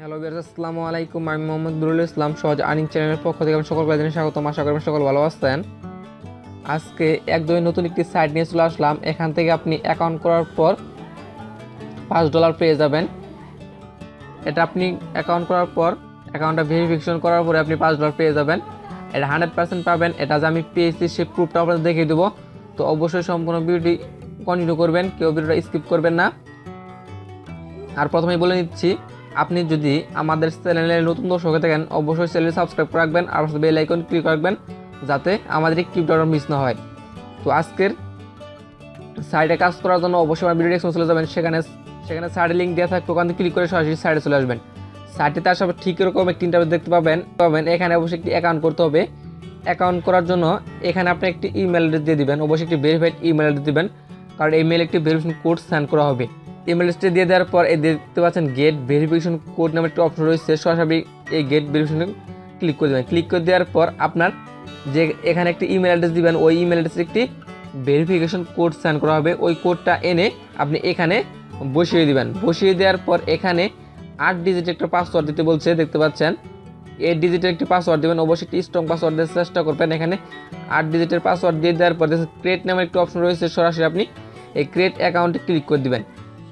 Hello viewers, আসসালামু আলাইকুম। আমি মোহাম্মদ নুরুল ইসলাম, সহজ আর্নিং চ্যানেলের পক্ষ থেকে আমি সকলকে জানাই স্বাগতম। আশা করি সকল ভালো আছেন। আজকে একদমই নতুন একটি সাইট নিয়ে চলে আসলাম। এখান থেকে আপনি অ্যাকাউন্ট করার পর $5 পেয়ে যাবেন। এটা আপনি অ্যাকাউন্ট করার পর অ্যাকাউন্টটা ভেরিফিকেশন করার পরে আপনি $5 পেয়ে যাবেন। এটা 100% পাবেন। এটা যে আমি পেয়েছি সেই প্রুফটা আপনাদের দেখিয়ে দেবো। তো অবশ্যই সম্পূর্ণ ভিডিওটি কন্টিনিউ করবেন, কেউ ভিডিওটা স্কিপ করবেন না। আর প্রথমেই বলে নিচ্ছি, আপনি যদি আমাদের চ্যানেলে নতুন দর্শক হয়ে থাকেন অবশ্যই চ্যানেল সাবস্ক্রাইব করে রাখবেন আর বেল আইকন ক্লিক রাখবেন যাতে আমাদের একটি ভিডিও মিস না হয়। তো আজকের সাইটে কাজ করার জন্য অবশ্যই আমার ভিডিও ডেসক্রিপশনে চলে যাবেন। সেখানে সাইটে লিঙ্ক দেওয়া থাকবে, ওখান থেকে ক্লিক করে সরাসরি সাইটে চলে আসবেন। সাইটে আসার ঠিক এরকম একটি ইন্টারফেস দেখতে পাবেন। এখানে অবশ্যই একটি অ্যাকাউন্ট করতে হবে। অ্যাকাউন্ট করার জন্য এখানে আপনি একটি ইমেল অ্যাড্রেস দিয়ে দিবেন, অবশ্যই একটি ভেরিফাইড ইমেল অ্যাড্রেস দিবেন, কারণ এই মেইলে একটি ভেরিফিকেশন কোড সেন্ড করা হবে। ইমেল অ্যাড্রেসটি দিয়ে দেওয়ার পর এই দেখতে পাচ্ছেন গেট ভেরিফিকেশন কোড নামে একটি অপশন রয়েছে। সরাসরি এই গেট ভেরিফিকেশনে ক্লিক করে দেবেন। ক্লিক করে দেওয়ার পর আপনার যে এখানে একটি ইমেল অ্যাড্রেস দিবেন, ওই ইমেল অ্যাড্রেসে একটি ভেরিফিকেশন কোড সেন্ড করা হবে। ওই কোডটা এনে আপনি এখানে বসিয়ে দিবেন। বসিয়ে দেওয়ার পর এখানে 8 ডিজিটের একটা পাসওয়ার্ড দিতে বলছে, দেখতে পাচ্ছেন 8 ডিজিটের একটি পাসওয়ার্ড দেবেন। অবশ্যই একটি স্ট্রং পাসওয়ার্ড দেওয়ার চেষ্টা করবেন। এখানে 8 ডিজিটের পাসওয়ার্ড দিয়ে দেওয়ার পর ক্রিয়েট নামের একটি অপশন রয়েছে। সরাসরি আপনি এই ক্রিয়েট অ্যাকাউন্টে ক্লিক করে দিবেন।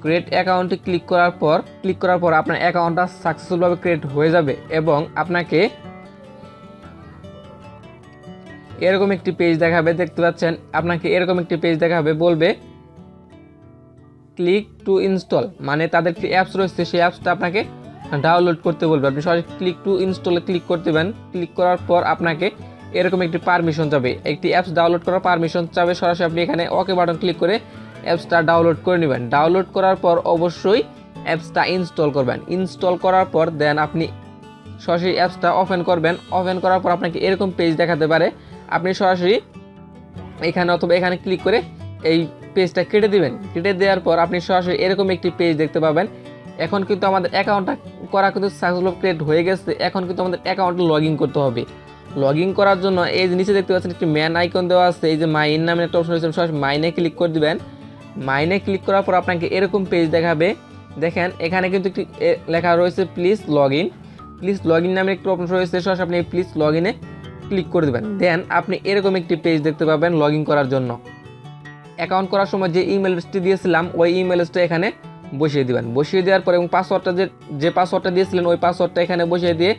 ক্রিয়েট অ্যাকাউন্টে ক্লিক করার পর আপনার অ্যাকাউন্টটা সাকসেসফুলভাবে ক্রিয়েট হয়ে যাবে এবং আপনাকে এরকম একটি পেজ দেখাবে। দেখতে পাচ্ছেন আপনাকে এরকম একটি পেজ দেখাবে, বলবে ক্লিক টু ইনস্টল, মানে তাদের একটি অ্যাপস রয়েছে, সেই অ্যাপসটা আপনাকে ডাউনলোড করতে বলবে। আপনি সরাসরি ক্লিক টু ইনস্টলে ক্লিক করতে দেবেন। ক্লিক করার পর আপনাকে এরকম একটি পারমিশন যাবে, একটি অ্যাপস ডাউনলোড করার পারমিশন চাবে। সরাসরি আপনি এখানে ওকে বাটন ক্লিক করে অ্যাপসটা ডাউনলোড করে নেবেন। ডাউনলোড করার পর অবশ্যই অ্যাপসটা ইনস্টল করবেন। ইনস্টল করার পর দেন আপনি সরাসরি অ্যাপসটা ওপেন করবেন। ওপেন করার পর আপনাকে এরকম পেজ দেখাতে পারে। আপনি সরাসরি এখানে অথবা এখানে ক্লিক করে এই পেজটা কেটে দিবেন। কেটে দেওয়ার পর আপনি সরাসরি এরকম একটি পেজ দেখতে পাবেন। এখন কিন্তু আমাদের অ্যাকাউন্টটা করা কিন্তু সাকসেসফুল ক্রিয়েট হয়ে গেছে। এখন কিন্তু আমাদের অ্যাকাউন্টে লগ ইন করতে হবে। লগ ইন করার জন্য এই যে নিচে দেখতে পাচ্ছেন একটি ম্যান আইকন দেওয়া আছে, এই যে মাইন নামের একটা অপশন রয়েছে, সরাসরি মাইনে ক্লিক করে দিবেন। মাইনে ক্লিক করার পর আপনাকে এরকম পেজ দেখাবে। দেখেন এখানে কিন্তু একটি লেখা রয়েছে please log in. Please log in নামের একটি অপশন রয়েছে, সরাসরি আপনি প্লিজ লগ ইনে ক্লিক করে দেবেন। দেন আপনি এরকম একটি পেজ দেখতে পাবেন লগ ইন করার জন্য। অ্যাকাউন্ট করার সময় যে ইমেল অ্যাড্রেসটি দিয়েছিলাম ওই ইমেল অ্যাড্রেসটা এখানে বসিয়ে দিবেন। বসিয়ে দেওয়ার পর এবং পাসওয়ার্ডটা যে পাসওয়ার্ডটা দিয়েছিলেন ওই পাসওয়ার্ডটা এখানে বসিয়ে দিয়ে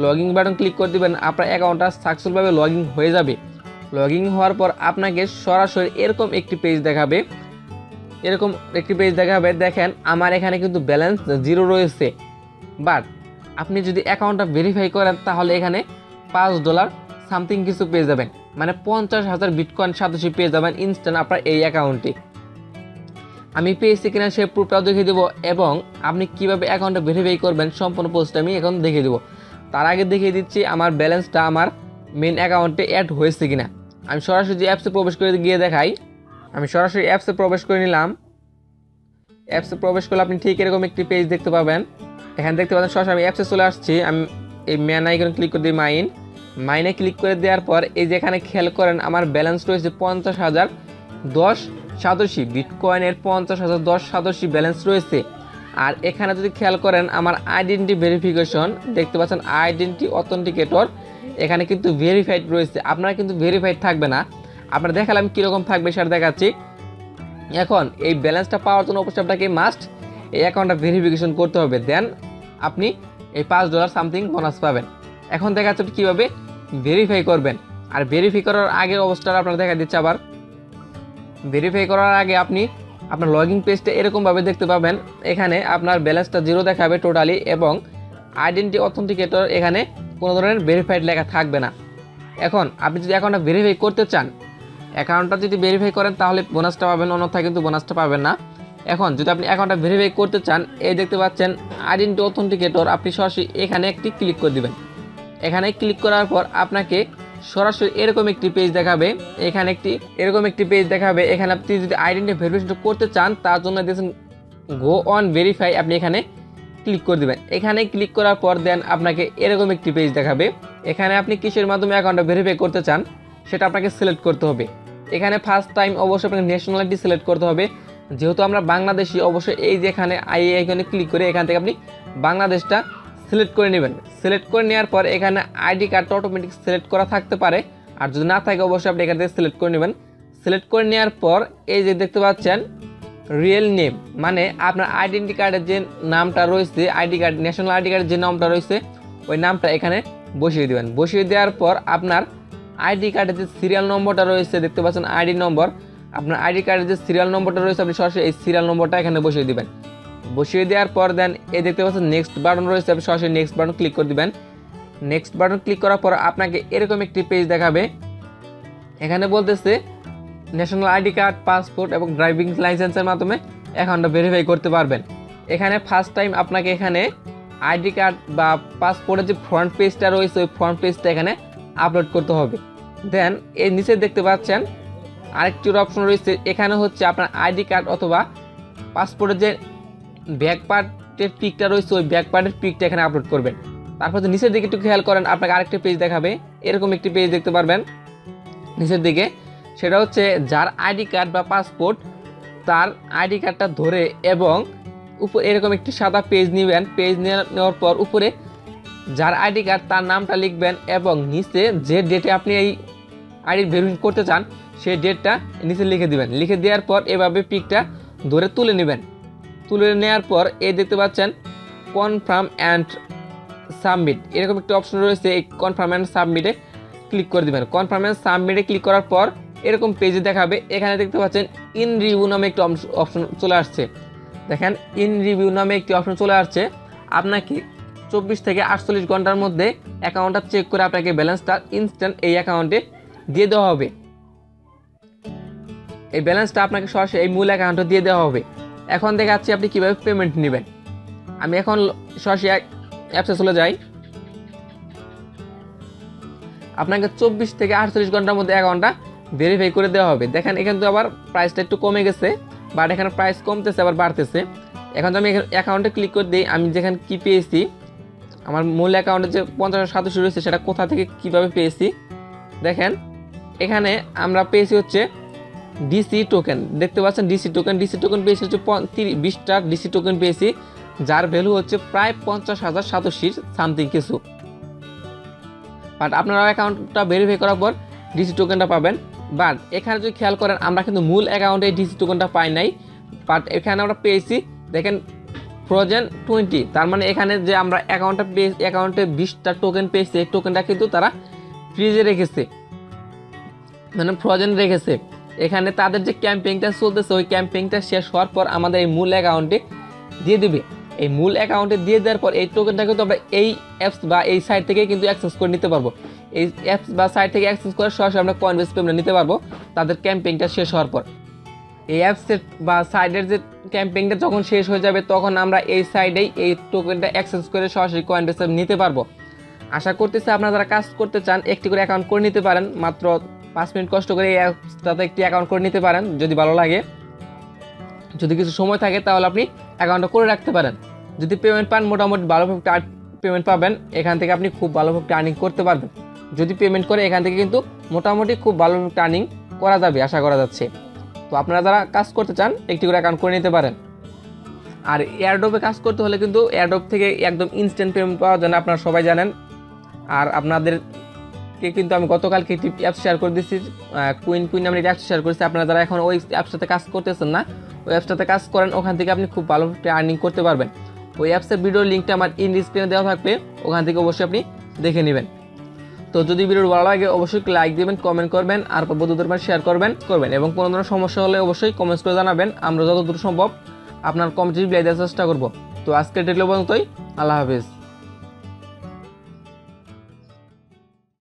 লগ ইন বাটন ক্লিক করে দিবেন। আপনার অ্যাকাউন্টটা সাকসেসফুলভাবে লগ ইন হয়ে যাবে। লগ ইন হওয়ার পর আপনাকে সরাসরি এরকম একটি পেজ দেখাবে। দেখেন আমার এখানে কিন্তু ব্যালেন্স 0 রয়েছে, বাট আপনি যদি অ্যাকাউন্টটা ভেরিফাই করেন তাহলে এখানে $5 সামথিং কিছু পেয়ে যাবেন, মানে 50,000 বিটকয়েন সাতোশি পেয়ে যাবেন ইনস্ট্যান্ট আপনার এই অ্যাকাউন্টে। আমি পেয়েছি কিনা সে প্রুফটাও দেখিয়ে দেবো এবং আপনি কিভাবে অ্যাকাউন্টটা ভেরিফাই করবেন সম্পূর্ণ পোস্ট আমি এখন দেখিয়ে দেবো। তার আগে দেখিয়ে দিচ্ছি আমার ব্যালেন্সটা আমার মেন অ্যাকাউন্টে অ্যাড হয়েছে কিনা। আমি সরাসরি যে অ্যাপসে প্রবেশ করে গিয়ে দেখাই। আমি সরাসরি অ্যাপসে প্রবেশ করে নিলাম। অ্যাপসে প্রবেশ করলে আপনি ঠিক এরকম একটি পেজ দেখতে পাবেন। এখানে দেখতে পাচ্ছেন সরাসরি আমি অ্যাপসে চলে আসছি। আমি এই ম্যান আইকনে ক্লিক করে দিই, মাইনে ক্লিক করে দেওয়ার পর এই যে এখানে খেয়াল করেন আমার ব্যালেন্স রয়েছে 50,010 সাতোশি বিটকয়েনের 50,010 সাতোশি ব্যালেন্স রয়েছে। আর এখানে যদি খেয়াল করেন আমার আইডেন্টি ভেরিফিকেশন দেখতে পাচ্ছেন, আইডেন্টি অথেন্টিকেটর এখানে কিন্তু ভেরিফাইড রয়েছে। আপনারা কিন্তু ভেরিফাইড থাকবে না, আপনারা দেখালাম কীরকম থাকবে সেটা দেখাচ্ছি। এখন এই ব্যালেন্সটা পাওয়ার জন্য অবশ্যই আপনাকে মাস্ট এই অ্যাকাউন্টটা ভেরিফিকেশন করতে হবে। দেন আপনি এই $5 সামথিং বোনাস পাবেন। এখন দেখাচ্ছে আপনি কীভাবে ভেরিফাই করবেন। আর ভেরিফাই করার আগে অবস্থাটা আপনারা দেখা দিচ্ছে। আবার ভেরিফাই করার আগে আপনি আপনার লগ ইন পেজটা এরকমভাবে দেখতে পাবেন। এখানে আপনার ব্যালেন্সটা 0 দেখাবে টোটালি এবং আইডেন্টি অথেন্টিকেটর এখানে কোনো ধরনের ভেরিফাইড লেখা থাকবে না। এখন আপনি যদি অ্যাকাউন্টটা ভেরিফাই করতে চান, অ্যাকাউন্টটা যদি ভেরিফাই করেন তাহলে বোনাসটা পাবেন, অন্যথায় কিন্তু বোনাসটা পাবেন না। এখন যদি আপনি অ্যাকাউন্টটা ভেরিফাই করতে চান, এই দেখতে পাচ্ছেন আইডেন্টি অথেন্টিকেটর, আপনি সরাসরি এখানে একটি ক্লিক করে দিবেন। এখানে ক্লিক করার পর আপনাকে সরাসরি এরকম একটি পেজ দেখাবে। এখানে এরকম একটি পেজ দেখাবে। এখানে আপনি যদি আইডেন্টি ভেরিফিকেশন করতে চান তার জন্য দিয়েছেন গো অন ভেরিফাই, আপনি এখানে ক্লিক করে দেবেন। এখানে ক্লিক করার পর দেন আপনাকে এরকম একটি পেজ দেখাবে। এখানে আপনি কিসের মাধ্যমে অ্যাকাউন্টটা ভেরিফাই করতে চান সেটা আপনাকে সিলেক্ট করতে হবে। এখানে ফার্স্ট টাইম অবশ্যই আপনাকে ন্যাশনালিটি সিলেক্ট করতে হবে। যেহেতু আমরা বাংলাদেশি, অবশ্যই এই যেখানে আই আইকনে ক্লিক করে এখান থেকে আপনি বাংলাদেশটা সিলেক্ট করে নেবেন। সিলেক্ট করে নেওয়ার পর এখানে আইডি কার্ডটা অটোমেটিক সিলেক্ট করা থাকতে পারে, আর যদি না থাকে অবশ্যই আপনি এখান থেকে সিলেক্ট করে নেবেন। সিলেক্ট করে নেওয়ার পর এই যে দেখতে পাচ্ছেন রিয়েল নেম, মানে আপনার আইডেন্টি কার্ডের যে নামটা রয়েছে, আইডি কার্ড ন্যাশনাল আইডি কার্ডের যে নামটা রয়েছে ওই নামটা এখানে বসিয়ে দেবেন। বসিয়ে দেওয়ার পর আপনার আইডি কার্ডের যে সিরিয়াল নম্বরটা রয়েছে দেখতে পাচ্ছেন আইডি নম্বর, আপনার আইডি কার্ডের যে সিরিয়াল নম্বরটা রয়েছে আপনি সরাসরি এই সিরিয়াল নম্বরটা এখানে বসিয়ে দিবেন। বসিয়ে দেওয়ার পর দেন এই দেখতে পাচ্ছেন নেক্সট বাটন রয়েছে, আপনি সরাসরি নেক্সট বাটন ক্লিক করে দিবেন। নেক্সট বাটন ক্লিক করার পর আপনাকে এরকম একটি পেজ দেখাবে। এখানে বলতেছে ন্যাশনাল আইডি কার্ড, পাসপোর্ট এবং ড্রাইভিং লাইসেন্সের মাধ্যমে অ্যাকাউন্টটা ভেরিফাই করতে পারবেন। এখানে ফার্স্ট টাইম আপনাকে এখানে আইডি কার্ড বা পাসপোর্টের যে ফ্রন্ট পেজটা রয়েছে ওই ফ্রন্ট পেজটা এখানে আপলোড করতে হবে। দেন এর নিচে দেখতে পাচ্ছেন আরেকটি অপশন রয়েছে, এখানে হচ্ছে আপনার আইডি কার্ড অথবা পাসপোর্টের যে ব্যাক পার্টের পিকটা রয়েছে ওই ব্যাক পার্টের পিকটা এখানে আপলোড করবেন। তারপর নিচের দিকে একটু খেয়াল করেন, আপনাকে আরেকটি পেজ দেখাবে, এরকম একটি পেজ দেখতে পারবেন নিচের দিকে। সেটা হচ্ছে যার আইডি কার্ড বা পাসপোর্ট তার আইডি কার্ডটা ধরে এবং উপরে এরকম একটি সাদা পেজ নেবেন। পেজ নেওয়ার পর উপরে যার আইডি কার্ড তার নামটা লিখবেন এবং নিচে যে ডেটে আপনি এই আইডি ভেরিফাই করতে চান সেই ডেটটা নিচে লিখে দিবেন। লিখে দেওয়ার পর এভাবে পিকটা ধরে তুলে নেবেন। তুলে নেওয়ার পর এই দেখতে পাচ্ছেন কনফার্ম অ্যান্ড সাবমিট, এরকম একটি অপশন রয়েছে, এই কনফার্ম অ্যান্ড সাবমিটে ক্লিক করে দিবেন। কনফার্ম অ্যান্ড সাবমিটে ক্লিক করার পর এরকম পেজে দেখাবে। এখানে দেখতে পাচ্ছেন ইন রিভিউ নামে একটি অপশন চলে আসছে। দেখেন ইন রিভিউ নামে একটি অপশন চলে আসছে। আপনাকে 24 থেকে 48 ঘন্টার মধ্যে অ্যাকাউন্টটা চেক করে আপনাকে ব্যালেন্সটা ইনস্ট্যান্ট এই অ্যাকাউন্টে দিয়ে দেওয়া হবে। এই ব্যালেন্সটা আপনাকে সরাসরি এই মূল অ্যাকাউন্টে দিয়ে দেওয়া হবে। এখন দেখাচ্ছি আপনি কীভাবে পেমেন্ট নেবেন। আমি এখন সরাসরি অ্যাপসে চলে যাই। আপনাকে 24 থেকে 48 ঘন্টার মধ্যে অ্যাকাউন্টটা ভেরিফাই করে দেওয়া হবে। দেখেন এখানে তো আবার প্রাইসটা একটু কমে গেছে, বাট এখানে প্রাইস কমতেছে আবার বাড়তেছে। এখন তো আমি অ্যাকাউন্টে ক্লিক করে দিই, আমি যেখানে কি পেয়েছি আমার মূল অ্যাকাউন্টে যে 50,087 রয়েছে সেটা কোথা থেকে কিভাবে পেয়েছি দেখেন। এখানে আমরা পেয়েছি হচ্ছে ডিসি টোকেন, দেখতে পাচ্ছেন ডিসি টোকেন পেয়েছি হচ্ছে 20টা ডিসি টোকেন পেয়েছি, যার ভ্যালু হচ্ছে প্রায় 50,087 সামথিং কিছু। বাট আপনারা অ্যাকাউন্টটা ভেরিফাই করার পর ডিসি টোকেনটা পাবেন। বাট এখানে যদি খেয়াল করেন আমরা কিন্তু মূল অ্যাকাউন্টে ডিসি টোকেনটা পাই নাই, বাট এখানে আমরা পেয়েছি দেখেন ফ্রোজেন 20, তার মানে এখানে যে আমরা অ্যাকাউন্টে 20টা টোকেন পেয়েছি এই টোকেনটা কিন্তু তারা ফ্রিজে রেখেছে, মানে ফ্রোজেন রেখেছে। এখানে তাদের যে ক্যাম্পেইনটা চলতেছে ওই ক্যাম্পেইনটা শেষ হওয়ার পর আমাদের এই মূল অ্যাকাউন্টে দিয়ে দেবে। এই মূল অ্যাকাউন্টে দিয়ে দেওয়ার পর এই টোকেনটা কিন্তু আমরা এই অ্যাপস বা এই সাইট থেকে কিন্তু অ্যাক্সেস করে নিতে পারবো। এই অ্যাপস বা সাইট থেকে অ্যাক্সেস করে সরাসরি আমরা কয়েনবেস পেমেন্ট নিতে পারবো তাদের ক্যাম্পেইনটা শেষ হওয়ার পর। এই অ্যাপসের বা সাইটের যে ক্যাম্পেইনটা যখন শেষ হয়ে যাবে তখন আমরা এই সাইডেই এই টোকেনটা অ্যাক্সেস করে সরাসরি কয়েনবেস নিতে পারবো। আশা করতেছি আপনারা যারা কাজ করতে চান একটি করে অ্যাকাউন্ট করে নিতে পারেন, মাত্র 5 মিনিট কষ্ট করে এই অ্যাপসটাতে একটি অ্যাকাউন্ট করে নিতে পারেন। যদি ভালো লাগে, যদি কিছু সময় থাকে তাহলে আপনি অ্যাকাউন্টটা করে রাখতে পারেন। যদি পেমেন্ট পান মোটামুটি ভালোভাবে পেমেন্ট পাবেন, এখান থেকে আপনি খুব ভালোভাবে আর্নিং করতে পারবেন। যদি পেমেন্ট করে এখান থেকে কিন্তু মোটামুটি খুব ভালোভাবে আর্নিং করা যাবে আশা করা যাচ্ছে। তো আপনারা যারা কাজ করতে চান একটি করে অ্যাকাউন্ট করে নিতে পারেন। আর এয়ারড্রপে কাজ করতে হলে কিন্তু এয়ারড্রপ থেকে একদম ইনস্ট্যান্ট পেমেন্ট পাওয়া যায় না, আপনারা সবাই জানেন। আর আপনাদেরকে কিন্তু আমি গতকালকে একটি অ্যাপস শেয়ার করে দিচ্ছি, কুইন নামে একটি অ্যাপস শেয়ার করেছি। আপনারা যারা এখন ওই অ্যাপসটাতে কাজ করতেছেন না ওই অ্যাপসটাতে কাজ করেন, ওখান থেকে আপনি খুব ভালোভাবে আর্নিং করতে পারবেন। ওই অ্যাপসের ভিডিওর লিঙ্কটা আমার ইন স্ক্রিনে দেওয়া থাকবে, ওখান থেকে অবশ্যই আপনি দেখে নেবেন। তো যদি ভিডিওটি ভালো লাগে অবশ্যই লাইক দিবেন, কমেন্ট করবেন, আর বন্ধুদের মাঝে শেয়ার করবেন এবং কোনো ধরনের সমস্যা হলে অবশ্যই কমেন্টস করে জানাবেন। আমরা যতদূর সম্ভব আপনার কমেন্ট রিপ্লাই দেওয়ার চেষ্টা করব। তো আজকের ভিডিও পর্যন্তই, আল্লাহ হাফেজ।